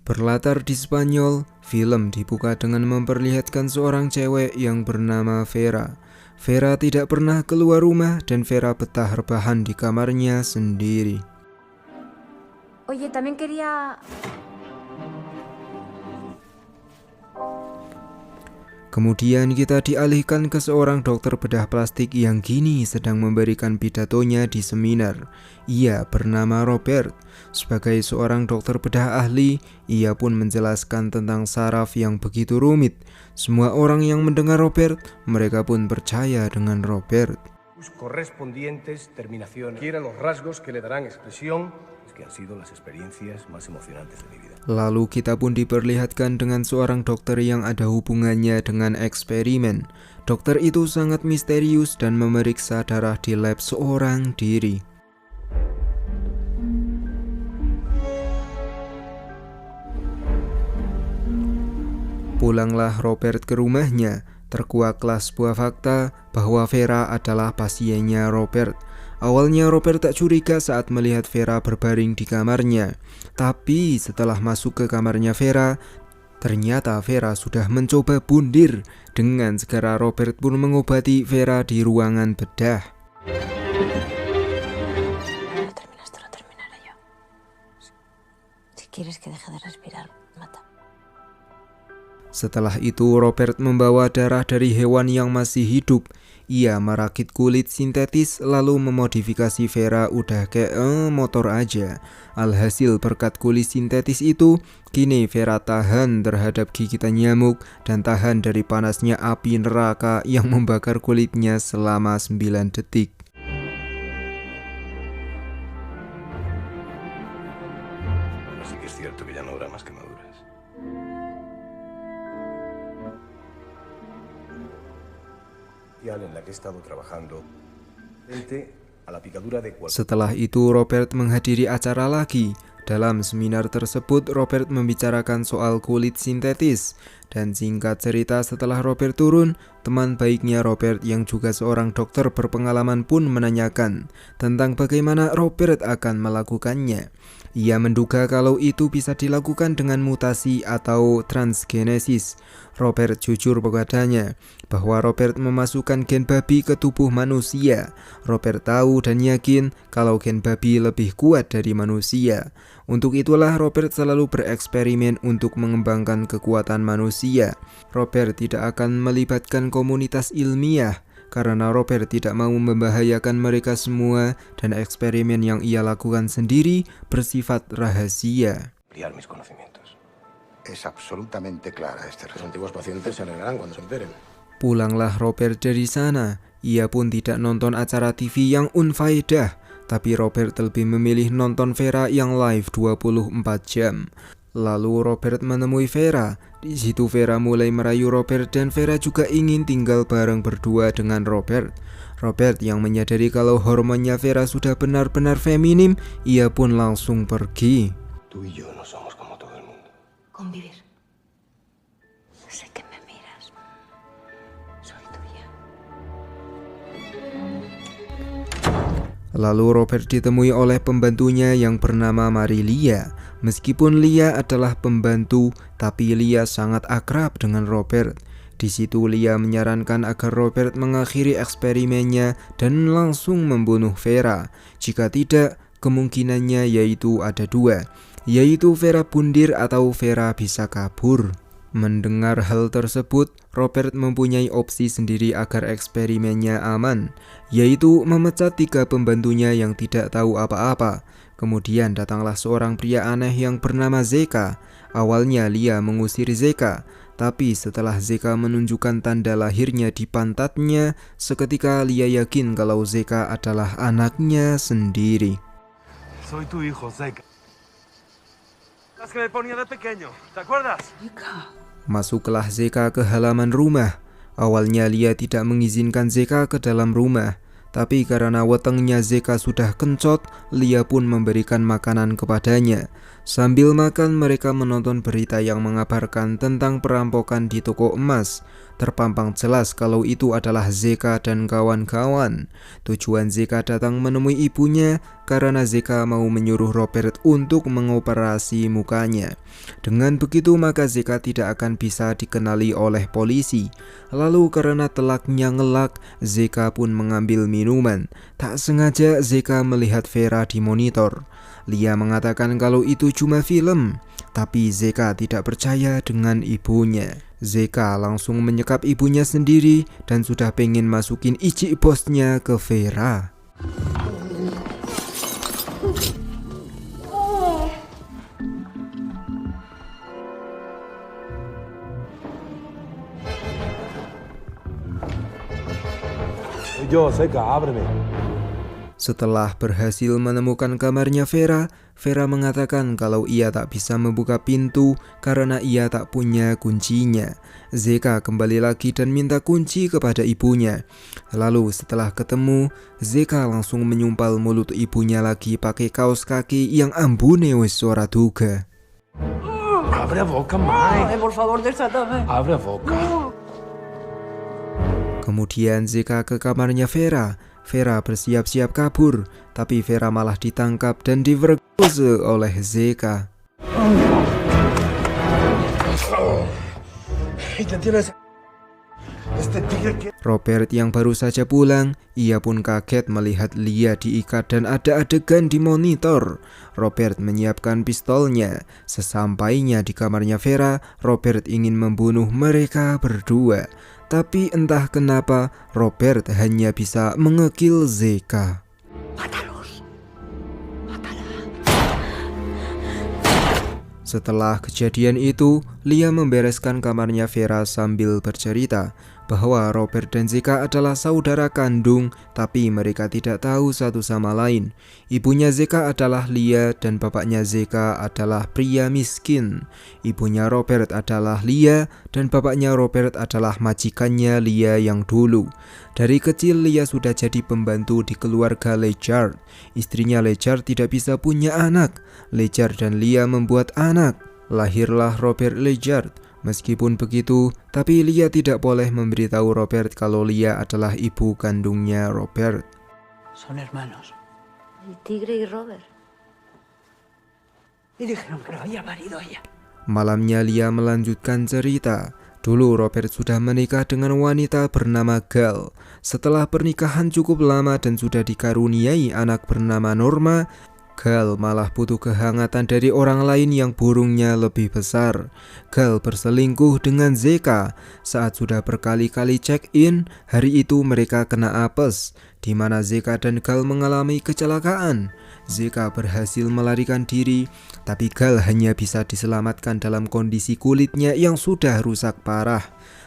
Berlatar di Spanyol, film dibuka dengan memperlihatkan seorang cewek yang bernama Vera. Vera tidak pernah keluar rumah dan Vera betah rebahan di kamarnya sendiri. Oye, también quería... Kemudian kita dialihkan ke seorang dokter bedah plastik yang kini sedang memberikan pidatonya di seminar. Ia bernama Robert. Sebagai seorang dokter bedah ahli, ia pun menjelaskan tentang saraf yang begitu rumit. Semua orang yang mendengar Robert, mereka pun percaya dengan Robert. Correspondientes terminación. Quiera los rasgos que le darán expresión que han sido las experiencias más emocionantes de mi vida. Lalu kita pun diperlihatkan dengan seorang dokter yang ada hubungannya dengan eksperimen. Dokter itu sangat misterius dan memeriksa darah di lab seorang diri. Pulanglah Robert ke rumahnya. Terkuaklah sebuah fakta bahwa Vera adalah pasiennya Robert. Awalnya Robert tak curiga saat melihat Vera berbaring di kamarnya. Tapi setelah masuk ke kamarnya Vera, ternyata Vera sudah mencoba bundir. Dengan segera Robert pun mengobati Vera di ruangan bedah. terminaré yo. Si quieres que deje de respirar, mata. Setelah itu Robert membawa darah dari hewan yang masih hidup. Ia merakit kulit sintetis lalu memodifikasi Vera udah kayak motor aja. Alhasil berkat kulit sintetis itu, kini Vera tahan terhadap gigitan nyamuk dan tahan dari panasnya api neraka yang membakar kulitnya selama 9 detik. Así que es cierto que ya no habrá más quemaduras. En la que he estado trabajando frente a la picadura de Setelah itu Robert menghadiri acara lagi. Dalam seminar tersebut Robert membicarakan soal kulit sintetis. Dan singkat cerita setelah Robert turun, teman baiknya Robert yang juga seorang dokter berpengalaman pun menanyakan tentang bagaimana Robert akan melakukannya. Ia menduga kalau itu bisa dilakukan dengan mutasi atau transgenesis. Robert jujur padanya bahwa Robert memasukkan gen babi ke tubuh manusia. Robert tahu dan yakin kalau gen babi lebih kuat dari manusia. Untuk itulah Robert selalu bereksperimen untuk mengembangkan kekuatan manusia. Robert tidak akan melibatkan komunitas ilmiah karena Robert tidak mau membahayakan mereka semua dan eksperimen yang ia lakukan sendiri bersifat rahasia. Mis conocimientos. Es absolutamente clara este Los antiguos pacientes se alegrarán cuando se enteren. Pulanglah Robert dari sana. Ia pun tidak nonton acara TV yang unfaedah, tapi Robert lebih memilih nonton Vera yang live 24 jam. Lalu Robert menemui Vera. Di situ Vera mulai merayu Robert dan Vera juga ingin tinggal bareng berdua dengan Robert. Robert yang menyadari kalau hormonnya Vera sudah benar-benar feminim, ia pun langsung pergi. Tú y yo no somos como todo el mundo. Convivir. Sé que me miras. Soy tuya. Lalu Robert ditemui oleh pembantunya yang bernama Marilia. Meskipun Lia adalah pembantu, tapi Lia sangat akrab dengan Robert. Di situ Lia menyarankan agar Robert mengakhiri eksperimennya dan langsung membunuh Vera. Jika tidak, kemungkinannya yaitu ada dua, yaitu Vera bundir atau Vera bisa kabur. Mendengar hal tersebut, Robert mempunyai opsi sendiri agar eksperimennya aman, yaitu memecat 3 pembantunya yang tidak tahu apa-apa. Kemudian datanglah seorang pria aneh yang bernama Zeka. Awalnya Lia mengusir Zeka, tapi setelah Zeka menunjukkan tanda lahirnya di pantatnya, seketika Lia yakin kalau Zeka adalah anaknya sendiri. Soy tu hijo, Zeka. Las que me ponía de pequeño, ¿te acuerdas? Masuklah Zeka ke halaman rumah. Awalnya Lia tidak mengizinkan Zeka ke dalam rumah, tapi karena wetengnya Zeka sudah kencot, Lia pun memberikan makanan kepadanya. Sambil makan mereka menonton berita yang mengabarkan tentang perampokan di toko emas. terpampang jelas kalau itu adalah Zeka dan kawan-kawan. Tujuan Zeka datang menemui ibunya karena Zeka mau menyuruh Robert untuk mengoperasi mukanya. Dengan begitu maka Zeka tidak akan bisa dikenali oleh polisi. Lalu karena telaknya ngelak, Zeka pun mengambil minuman. Tak sengaja Zeka melihat Vera di monitor. Lia mengatakan kalau itu cuma film, tapi Zeka tidak percaya dengan ibunya. Zeka langsung menyekap ibunya sendiri dan sudah pengen masukin icik bosnya ke Vera. Yo, Zeka, ábreme. Setelah berhasil menemukan kamarnya Vera, Vera mengatakan kalau ia tak bisa membuka pintu karena ia tak punya kuncinya. Zeka kembali lagi dan minta kunci kepada ibunya. Lalu setelah ketemu, Zeka langsung menyumpal mulut ibunya lagi pakai kaos kaki yang ambune wis ora duga. Abre a boca, Mike. Por favor, desátame. Abre a boca. Kemudian Zeka ke kamarnya Vera. Vera bersiap-siap kabur, tapi Vera malah ditangkap dan diperkosa oleh Zeka. Robert yang baru saja pulang, ia pun kaget melihat Lia diikat dan ada adegan di monitor. Robert menyiapkan pistolnya. Sesampainya di kamarnya Vera, Robert ingin membunuh mereka berdua. Tapi entah kenapa Robert hanya bisa mengekil Zeka. Setelah kejadian itu, Lia membereskan kamarnya Vera sambil bercerita bahwa Robert dan Zeka adalah saudara kandung, tapi mereka tidak tahu satu sama lain. Ibunya Zeka adalah Lia dan bapaknya Zeka adalah pria miskin. Ibunya Robert adalah Lia dan bapaknya Robert adalah majikannya Lia yang dulu. Dari kecil Lia sudah jadi pembantu di keluarga Ledger. Istrinya Ledger tidak bisa punya anak. Ledger dan Lia membuat anak. Lahirlah Robert Ledger. Meskipun begitu, tapi Lia tidak boleh memberitahu Robert kalau Lia adalah ibu kandungnya Robert. Son hermanos. El tigre y Robert. Y dijeron que lo había parido ella. Malamnya Lia melanjutkan cerita. Dulu Robert sudah menikah dengan wanita bernama Gal. Setelah pernikahan cukup lama dan sudah dikaruniai anak bernama Norma, Gal malah butuh kehangatan dari orang lain yang burungnya lebih besar. Gal berselingkuh dengan Zeka. Saat sudah berkali-kali check-in, hari itu mereka kena apes, di mana Zeka dan Gal mengalami kecelakaan. Zeka berhasil melarikan diri, tapi Gal hanya bisa diselamatkan dalam kondisi kulitnya yang sudah rusak parah.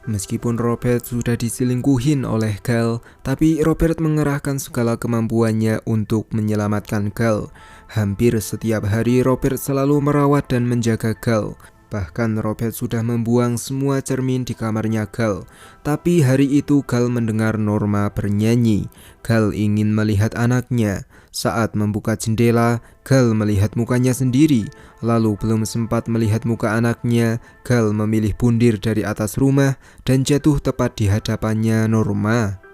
Meskipun Robert sudah diselingkuhin oleh Gal, tapi Robert mengerahkan segala kemampuannya untuk menyelamatkan Gal. Hampir setiap hari Robert selalu merawat dan menjaga Gal. Bahkan Robert sudah membuang semua cermin di kamarnya Gal. Tapi hari itu Gal mendengar Norma bernyanyi. Gal ingin melihat anaknya. Saat membuka jendela, Gal melihat mukanya sendiri. Lalu belum sempat melihat muka anaknya, Gal memilih bundir dari atas rumah dan jatuh tepat di hadapannya Norma.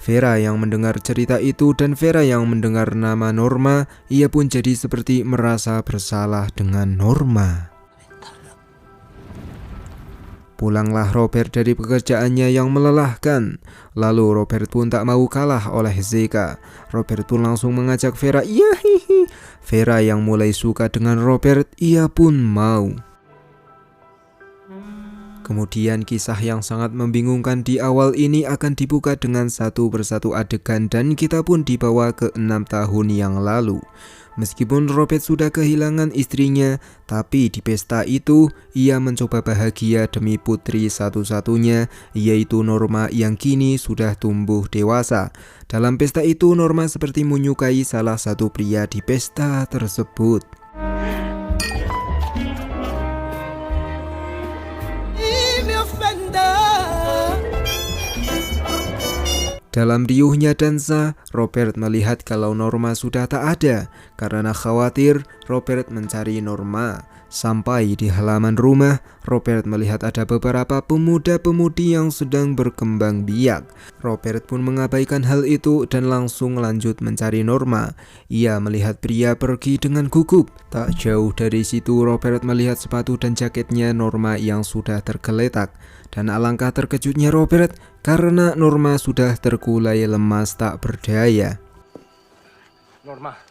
Vera yang mendengar cerita itu dan Vera yang mendengar nama Norma, ia pun jadi seperti merasa bersalah dengan Norma. Pulanglah Robert dari pekerjaannya yang melelahkan. Lalu Robert pun tak mau kalah oleh Zeka. Robert pun langsung mengajak Vera. Vera yang mulai suka dengan Robert, ia pun mau. Kemudian kisah yang sangat membingungkan di awal ini akan dibuka dengan satu persatu adegan dan kita pun dibawa ke 6 tahun yang lalu. Meskipun Robert sudah kehilangan istrinya, tapi di pesta itu ia mencoba bahagia demi putri satu-satunya, yaitu Norma yang kini sudah tumbuh dewasa. Dalam pesta itu Norma seperti menyukai salah satu pria di pesta tersebut. Dalam riuhnya dansa, Robert melihat kalau Norma sudah tak ada. Karena khawatir, Robert mencari Norma. Sampai di halaman rumah, Robert melihat ada beberapa pemuda-pemudi yang sedang berkembang biak. Robert pun mengabaikan hal itu dan langsung lanjut mencari Norma. Ia melihat pria pergi dengan gugup. Tak jauh dari situ, Robert melihat sepatu dan jaketnya Norma yang sudah tergeletak. Dan alangkah terkejutnya Robert karena Norma sudah terkulai lemas tak berdaya. Norma.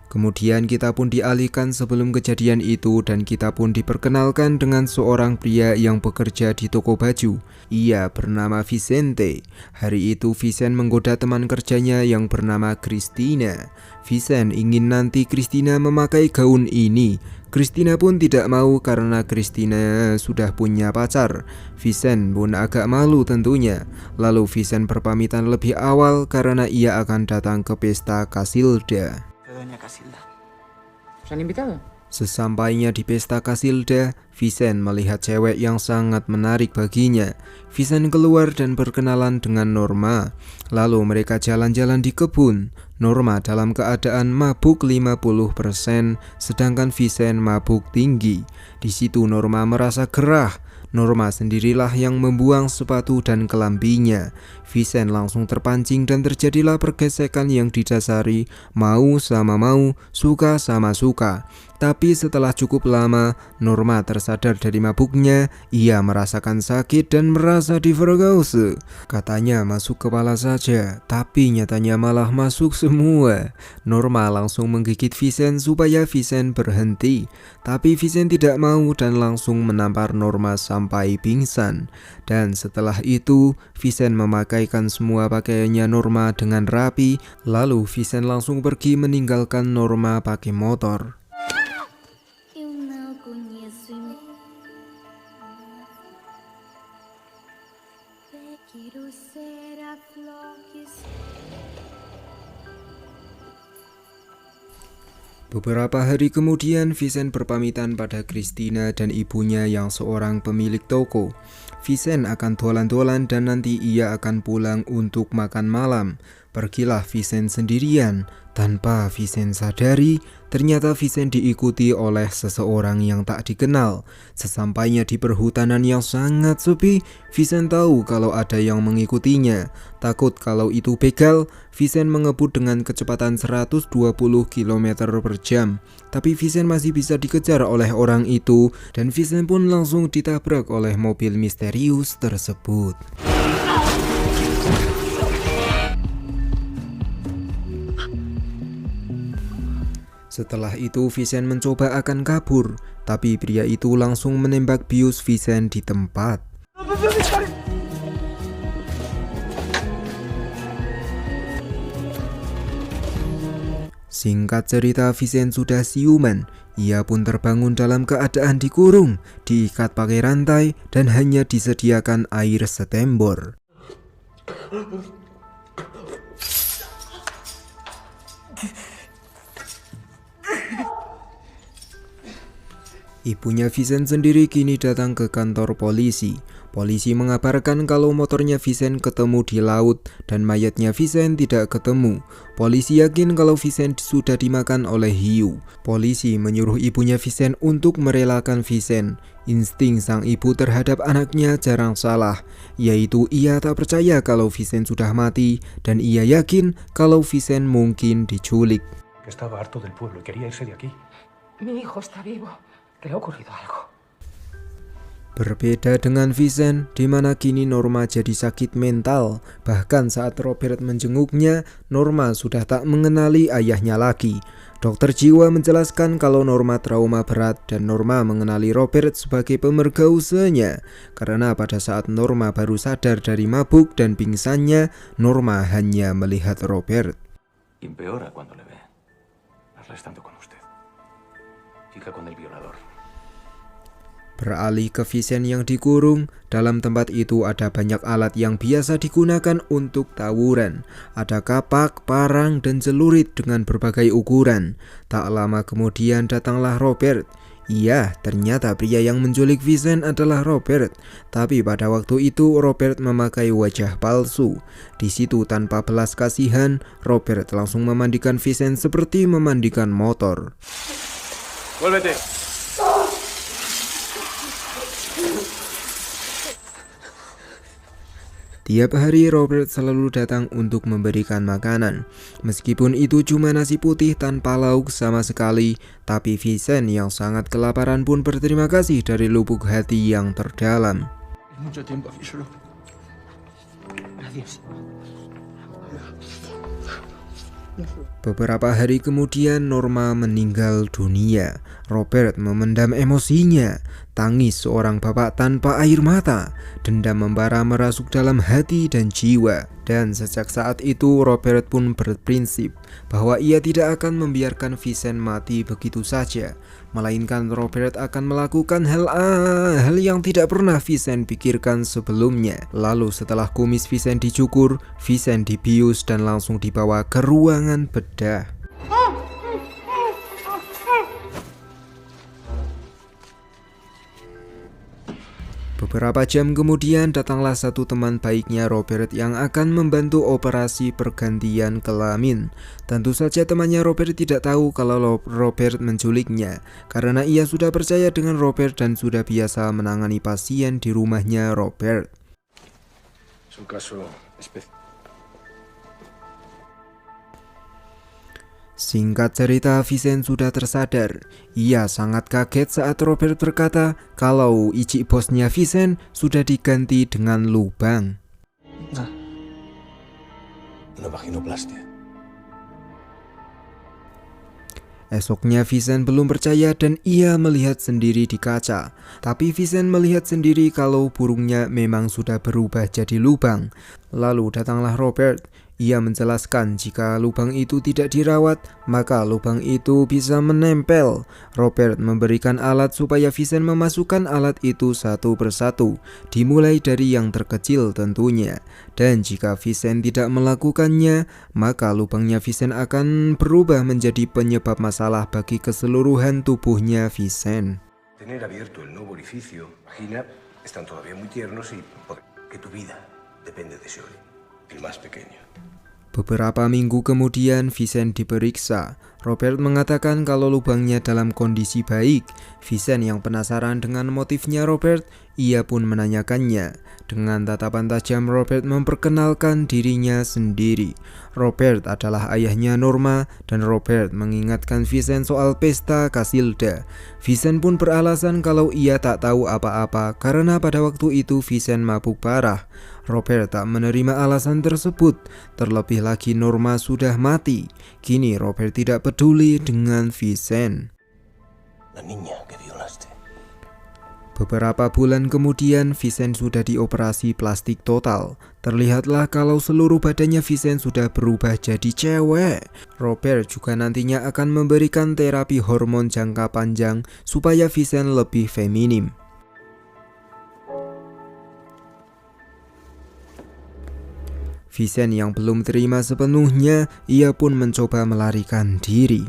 Kemudian kita pun dialihkan sebelum kejadian itu dan kita pun diperkenalkan dengan seorang pria yang bekerja di toko baju. Ia bernama Vicente. Hari itu Vicente menggoda teman kerjanya yang bernama Christina. Vicente ingin nanti Christina memakai gaun ini. Christina pun tidak mau karena Christina sudah punya pacar. Vicente pun agak malu tentunya. Lalu Vicente berpamitan lebih awal karena ia akan datang ke pesta Casilda. Doña Casilda. ¿Os han invitado? Sesampainya di pesta Casilda, Vicente melihat cewek yang sangat menarik baginya. Vicente keluar dan berkenalan dengan Norma. Lalu mereka jalan-jalan di kebun. Norma dalam keadaan mabuk 50%, sedangkan Vicente mabuk tinggi. Di situ Norma merasa gerah. Norma sendirilah yang membuang sepatu dan kelambinya. Vicente langsung terpancing dan terjadilah pergesekan yang didasari mau sama mau, suka sama suka. Tapi setelah cukup lama, Norma tersadar dari mabuknya. Ia merasakan sakit dan merasa divergause. Katanya masuk kepala saja, tapi nyatanya malah masuk semua. Norma langsung menggigit Vicente supaya Vicente berhenti. Tapi Vicente tidak mau dan langsung menampar Norma sampai pingsan. Dan setelah itu, Vicente memakaikan semua pakaiannya Norma dengan rapi. Lalu Vicente langsung pergi meninggalkan Norma pakai motor. Beberapa hari kemudian, Vicente berpamitan pada Christina dan ibunya yang seorang pemilik toko. Vicente akan dolan-dolan dan nanti ia akan pulang untuk makan malam. Pergilah Vicente sendirian. Tanpa Vicente sadari, ternyata Vicente diikuti oleh seseorang yang tak dikenal. Sesampainya di perhutanan yang sangat sepi, Vicente tahu kalau ada yang mengikutinya. Takut kalau itu begal, Vicente mengebut dengan kecepatan 120 km per jam. Tapi Vicente masih bisa dikejar oleh orang itu, dan Vicente pun langsung ditabrak oleh mobil misterius tersebut. Setelah itu Vicente mencoba akan kabur, tapi pria itu langsung menembak bius Vicente di tempat. Singkat cerita, Vicente sudah siuman. Ia pun terbangun dalam keadaan dikurung, diikat pakai rantai, dan hanya disediakan air setembor. Ibunya Vicente sendiri kini datang ke kantor polisi. Polisi mengabarkan kalau motornya Vicente ketemu di laut dan mayatnya Vicente tidak ketemu. Polisi yakin kalau Vicente sudah dimakan oleh hiu. Polisi menyuruh ibunya Vicente untuk merelakan Vicente. Insting sang ibu terhadap anaknya jarang salah, yaitu ia tak percaya kalau Vicente sudah mati dan ia yakin kalau Vicente mungkin diculik. Estaba harto del pueblo y quería irse de aquí. Mi hijo está vivo. Le ha ocurrido algo. Berbeda dengan Vicente, di mana kini Norma jadi sakit mental. Bahkan saat Robert menjenguknya, Norma sudah tak mengenali ayahnya lagi. Dokter jiwa menjelaskan kalau Norma trauma berat dan Norma mengenali Robert sebagai pemergausanya. Karena pada saat Norma baru sadar dari mabuk dan pingsannya, Norma hanya melihat Robert. Empeora cuando le ve. Hazla estando con usted. Siga con el violador. Beralih ke Vicente yang dikurung, dalam tempat itu ada banyak alat yang biasa digunakan untuk tawuran. Ada kapak, parang, dan celurit dengan berbagai ukuran. Tak lama kemudian datanglah Robert. Iya, ternyata pria yang menculik Vincent adalah Robert. Tapi pada waktu itu Robert memakai wajah palsu. Di situ tanpa belas kasihan, Robert langsung memandikan Vincent seperti memandikan motor. Vuélvete. Tiap hari Robert selalu datang untuk memberikan makanan. Meskipun itu cuma nasi putih tanpa lauk sama sekali, tapi Vincent yang sangat kelaparan pun berterima kasih dari lubuk hati yang terdalam. Mucho tiempo, Fisher. Gracias. Beberapa hari kemudian Norma meninggal dunia. Robert memendam emosinya. Tangis seorang bapak tanpa air mata. Dendam membara merasuk dalam hati dan jiwa. Dan sejak saat itu Robert pun berprinsip bahwa ia tidak akan membiarkan Vincent mati begitu saja. Melainkan Robert akan melakukan hal yang tidak pernah Vincent pikirkan sebelumnya. Lalu setelah kumis Vincent dicukur, Vincent dibius dan langsung dibawa ke ruangan bedah. Beberapa jam kemudian datanglah satu teman baiknya Robert yang akan membantu operasi pergantian kelamin. Tentu saja temannya Robert tidak tahu kalau Robert menculiknya, karena ia sudah percaya dengan Robert dan sudah biasa menangani pasien di rumahnya Robert. Es un caso especial. Singkat cerita, Vincent sudah tersadar. Ia sangat kaget saat Robert berkata kalau icik bosnya Vincent sudah diganti dengan lubang. Una vaginoplastia. Esoknya Vincent belum percaya dan ia melihat sendiri di kaca. Tapi Vincent melihat sendiri kalau burungnya memang sudah berubah jadi lubang. Lalu datanglah Robert. Ia menjelaskan jika lubang itu tidak dirawat, maka lubang itu bisa menempel. Robert memberikan alat supaya Vincent memasukkan alat itu satu persatu, dimulai dari yang terkecil tentunya. Dan jika Vincent tidak melakukannya, maka lubangnya Vincent akan berubah menjadi penyebab masalah bagi keseluruhan tubuhnya Vincent. Tener abierto el nuevo orificio, vagina, están todavía muy tiernos y que tu vida depende de ese el más pequeño. Beberapa minggu kemudian Vincent diperiksa. Robert mengatakan kalau lubangnya dalam kondisi baik. Vincent yang penasaran dengan motifnya Robert, ia pun menanyakannya. Dengan tatapan tajam Robert memperkenalkan dirinya sendiri. Robert adalah ayahnya Norma dan Robert mengingatkan Vincent soal pesta Casilda. Vincent pun beralasan kalau ia tak tahu apa-apa karena pada waktu itu Vincent mabuk parah. Robert tak menerima alasan tersebut, terlebih lagi Norma sudah mati. Kini Robert tidak peduli dengan Vincent. La niña que violaste. Beberapa bulan kemudian Vincent sudah dioperasi plastik total. Terlihatlah kalau seluruh badannya Vincent sudah berubah jadi cewek. Robert juga nantinya akan memberikan terapi hormon jangka panjang supaya Vincent lebih feminim. Vincent yang belum terima sepenuhnya, ia pun mencoba melarikan diri.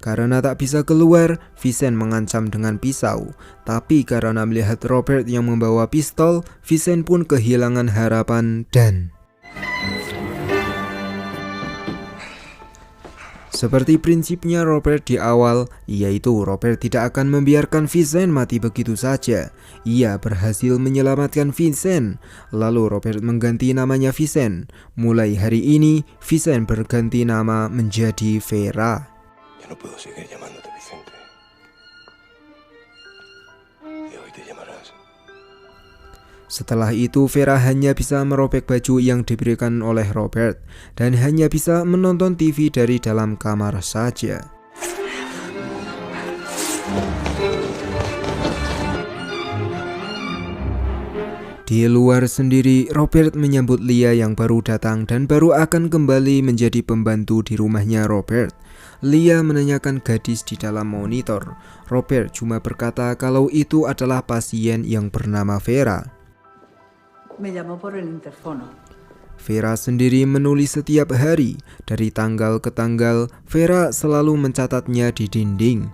Karena tak bisa keluar, Vincent mengancam dengan pisau. Tapi karena melihat Robert yang membawa pistol, Vincent pun kehilangan harapan dan... Seperti prinsipnya Robert di awal, yaitu Robert tidak akan membiarkan Vincent mati begitu saja. Ia berhasil menyelamatkan Vincent. Lalu Robert mengganti namanya Vincent. Mulai hari ini, Vincent berganti nama menjadi Vera. Ya no puedo seguir llamándote Vicente. De hoy te llamarás. Setelah itu Vera hanya bisa merobek baju yang diberikan oleh Robert dan hanya bisa menonton TV dari dalam kamar saja. Di luar sendiri, Robert menyambut Lia yang baru datang dan baru akan kembali menjadi pembantu di rumahnya Robert. Lia menanyakan gadis di dalam monitor. Robert cuma berkata kalau itu adalah pasien yang bernama Vera. Me llamó por el interfono. Vera sendiri menulis setiap hari. Dari tanggal ke tanggal, Vera selalu mencatatnya di dinding.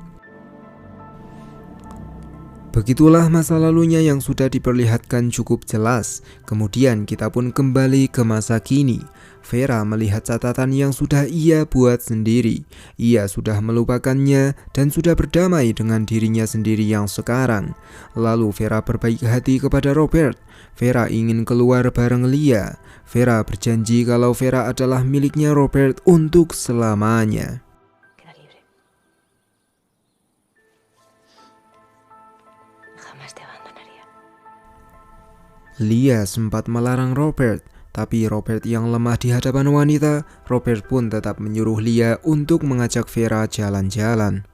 Begitulah masa lalunya yang sudah diperlihatkan cukup jelas. Kemudian kita pun kembali ke masa kini. Vera melihat catatan yang sudah ia buat sendiri. Ia sudah melupakannya dan sudah berdamai dengan dirinya sendiri yang sekarang. Lalu Vera berbaik hati kepada Robert. Vera ingin keluar bareng Lia. Vera berjanji kalau Vera adalah miliknya Robert untuk selamanya. Queda libre. Jamás te abandonaría. Lia sempat melarang Robert, tapi Robert yang lemah di hadapan wanita, Robert pun tetap menyuruh Lia untuk mengajak Vera jalan-jalan.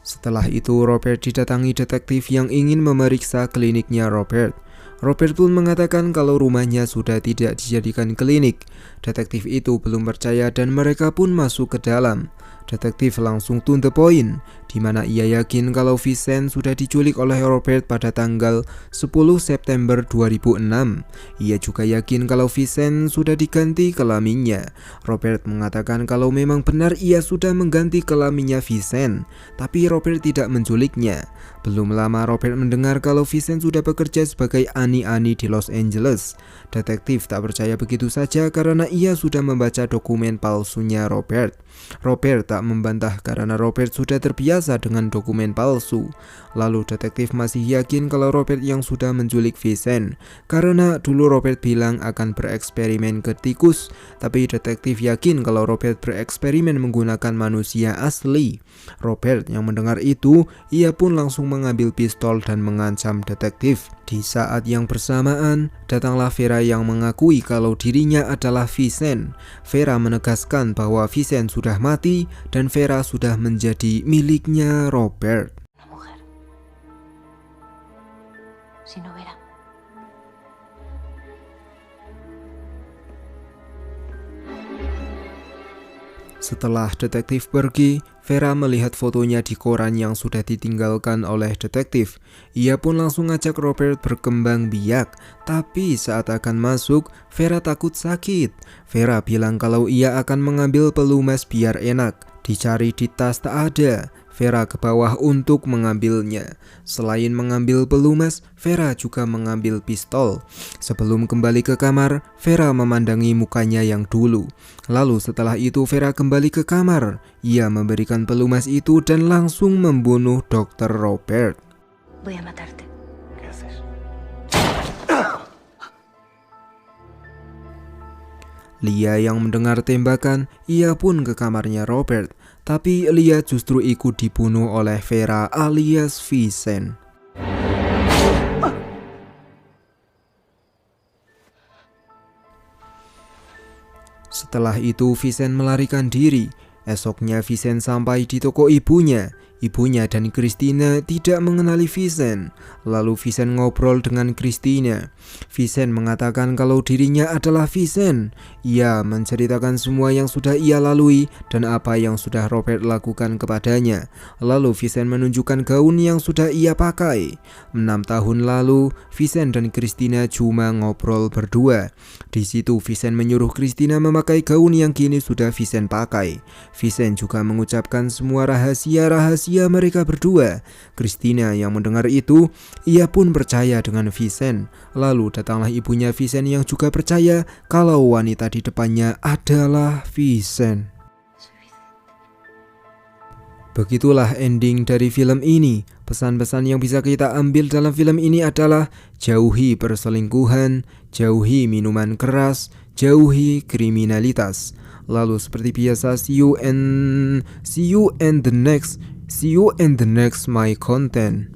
Setelah itu Robert didatangi detektif yang ingin memeriksa kliniknya Robert. Robert pun mengatakan kalau rumahnya sudah tidak dijadikan klinik. Detektif itu belum percaya dan mereka pun masuk ke dalam. Detektif langsung to the point, di mana ia yakin kalau Vincent sudah diculik oleh Robert pada tanggal 10 September 2006. Ia juga yakin kalau Vincent sudah diganti kelaminnya. Robert mengatakan kalau memang benar ia sudah mengganti kelaminnya Vincent, tapi Robert tidak menculiknya. Belum lama Robert mendengar kalau Vincent sudah bekerja sebagai ani-ani di Los Angeles. Detektif tak percaya begitu saja karena ia sudah membaca dokumen palsunya Robert. Robert tak membantah karena Robert sudah terbiasa dengan dokumen palsu. Lalu detektif masih yakin kalau Robert yang sudah menculik Vincent, karena dulu Robert bilang akan bereksperimen ke tikus, tapi detektif yakin kalau Robert bereksperimen menggunakan manusia asli. Robert yang mendengar itu, ia pun langsung mengambil pistol dan mengancam detektif. Di saat yang bersamaan, datanglah Vera yang mengakui kalau dirinya adalah Vincent. Vera menegaskan bahwa Vincent sudah mati dan Vera sudah menjadi miliknya Robert. Una mujer. Si no Vera. Setelah detektif pergi, Vera melihat fotonya di koran yang sudah ditinggalkan oleh detektif. Ia pun langsung ngajak Robert berkembang biak, tapi saat akan masuk, Vera takut sakit. Vera bilang kalau ia akan mengambil pelumas biar enak. Dicari di tas tak ada. Vera ke bawah untuk mengambilnya. Selain mengambil pelumas, Vera juga mengambil pistol. Sebelum kembali ke kamar, Vera memandangi mukanya yang dulu. Lalu setelah itu Vera kembali ke kamar. Ia memberikan pelumas itu dan langsung membunuh Dr. Robert. Voy a matarte. ¿Qué haces? Lia yang mendengar tembakan, ia pun ke kamarnya Robert. Tapi Lia justru ikut dibunuh oleh Vera alias Vincent. Setelah itu Vincent melarikan diri. Esoknya Vincent sampai di toko ibunya. Ibunya dan Christina tidak mengenali Vincent. Lalu Vincent ngobrol dengan Christina. Vincent mengatakan kalau dirinya adalah Vincent. Ia menceritakan semua yang sudah ia lalui dan apa yang sudah Robert lakukan kepadanya. Lalu Vincent menunjukkan gaun yang sudah ia pakai. 6 tahun lalu, Vincent dan Christina cuma ngobrol berdua. Di situ Vincent menyuruh Christina memakai gaun yang kini sudah Vincent pakai. Vincent juga mengucapkan semua rahasia-rahasia mereka berdua. Christina yang mendengar itu, ia pun percaya dengan Vincent. Lalu datanglah ibunya Vincent yang juga percaya kalau wanita di depannya adalah Vincent. Begitulah ending dari film ini. Pesan-pesan yang bisa kita ambil dalam film ini adalah jauhi perselingkuhan, jauhi minuman keras, jauhi kriminalitas. Lalu seperti biasa, see you in the next my content.